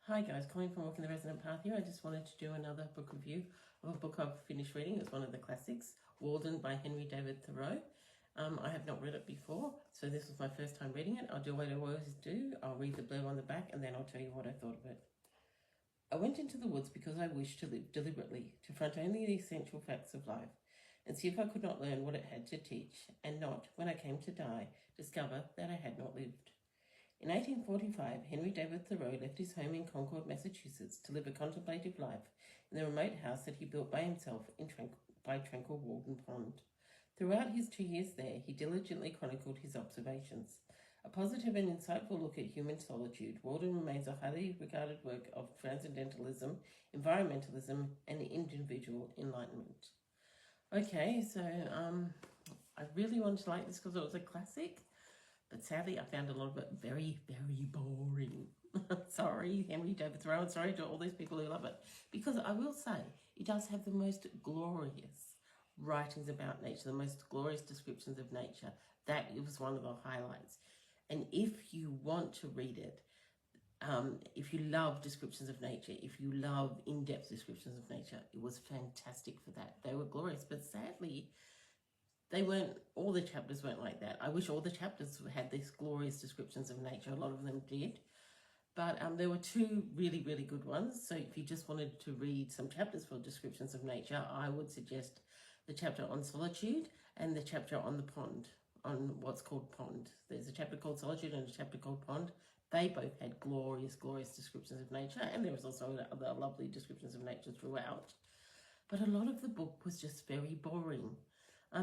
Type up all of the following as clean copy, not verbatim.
Hi guys, calling from Walking the Resonant Path here. I just wanted to do another book review of a book I've finished reading. It's one of the classics, Walden by Henry David Thoreau. I have not read it before, so this was my first time reading it. I'll do what I always do. I'll read the blurb on the back and then I'll tell you what I thought of it. I went into the woods because I wished to live deliberately, to front only the essential facts of life, and see if I could not learn what it had to teach, and not, when I came to die, discover that I had not lived. In 1845, Henry David Thoreau left his home in Concord, Massachusetts, to live a contemplative life in the remote house that he built by himself by tranquil Walden Pond. Throughout his 2 years there, he diligently chronicled his observations. A positive and insightful look at human solitude, Walden remains a highly regarded work of transcendentalism, environmentalism, and individual enlightenment. Okay, so I really wanted to like this because it was a classic. But sadly, I found a lot of it very, very boring. Sorry, Henry David Thoreau, and sorry to all these people who love it. Because I will say, it does have the most glorious writings about nature, the most glorious descriptions of nature. That was one of the highlights. And if you want to read it, if you love descriptions of nature, if you love in-depth descriptions of nature, it was fantastic for that. They were glorious, but sadly, all the chapters weren't like that. I wish all the chapters had these glorious descriptions of nature. A lot of them did. But there were two really, really good ones. So if you just wanted to read some chapters for descriptions of nature, I would suggest the chapter on solitude and the chapter on the pond, on what's called pond. There's a chapter called solitude and a chapter called pond. They both had glorious, glorious descriptions of nature. And there was also other lovely descriptions of nature throughout. But a lot of the book was just very boring.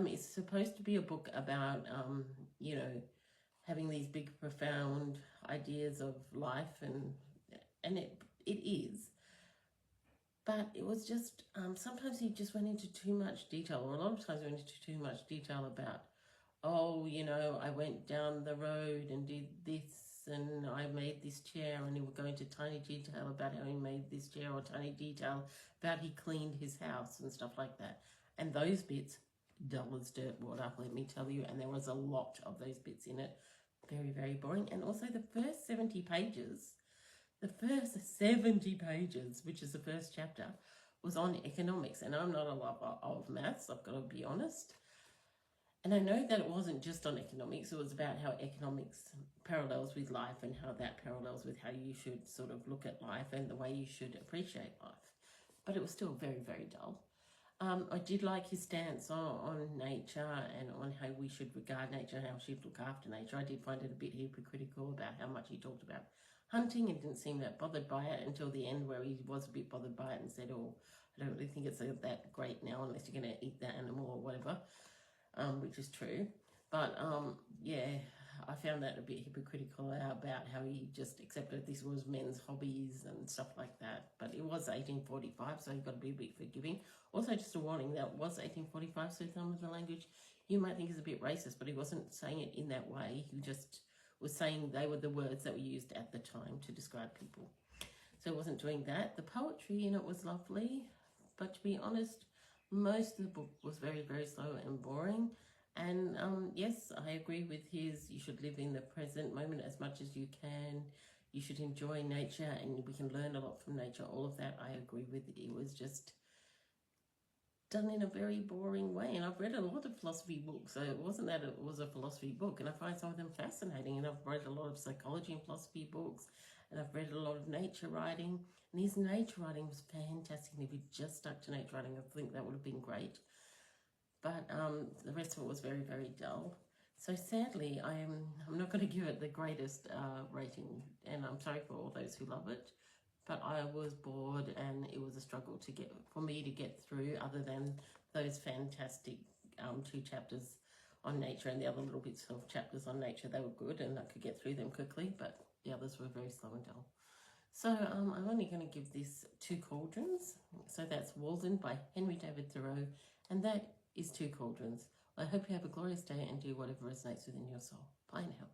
It's supposed to be a book about, having these big, profound ideas of life, and it is. But it was just, sometimes he just went into too much detail, or a lot of times he went into too much detail about, I went down the road and did this, and I made this chair, and he would go into tiny detail about how he made this chair, or tiny detail about he cleaned his house and stuff like that. And those bits, dull as dirt water, let me tell you, and there was a lot of those bits in it. Very, very boring. And also the first 70 pages, which is the first chapter, was on economics, and I'm not a lover of maths, I've got to be honest. And I know that it wasn't just on economics, it was about how economics parallels with life and how that parallels with how you should sort of look at life and the way you should appreciate life. But it was still very, very dull. I did like his stance on nature and on how we should regard nature and how we should look after nature. I did find it a bit hypocritical about how much he talked about hunting and didn't seem that bothered by it until the end, where he was a bit bothered by it and said, I don't really think it's that great now unless you're going to eat that animal or whatever, which is true. But yeah, I found that a bit hypocritical about how he just accepted this was men's hobbies and stuff like that. But it was 1845, so you've got to be a bit forgiving. Also, just a warning, that was 1845, so some of the language you might think is a bit racist, but he wasn't saying it in that way. He just was saying they were the words that were used at the time to describe people. So he wasn't doing that. The poetry in it was lovely, but to be honest, most of the book was very, very slow and boring. And yes, I agree with you should live in the present moment as much as you can. You should enjoy nature, and we can learn a lot from nature. All of that I agree with. It was just done in a very boring way. And I've read a lot of philosophy books, so it wasn't that it was a philosophy book, and I find some of them fascinating. And I've read a lot of psychology and philosophy books, and I've read a lot of nature writing, and his nature writing was fantastic. And if he just stuck to nature writing, I think that would have been great. But the rest of it was very, very dull. So sadly, I'm not going to give it the greatest rating, and I'm sorry for all those who love it. But I was bored, and it was a struggle for me to get through, other than those fantastic 2 chapters on nature and the other little bits of chapters on nature. They were good, and I could get through them quickly, but the others were very slow and dull. So I'm only going to give this 2 cauldrons. So that's Walden by Henry David Thoreau, and that is 2 cauldrons. I hope you have a glorious day and do whatever resonates within your soul. Bye now.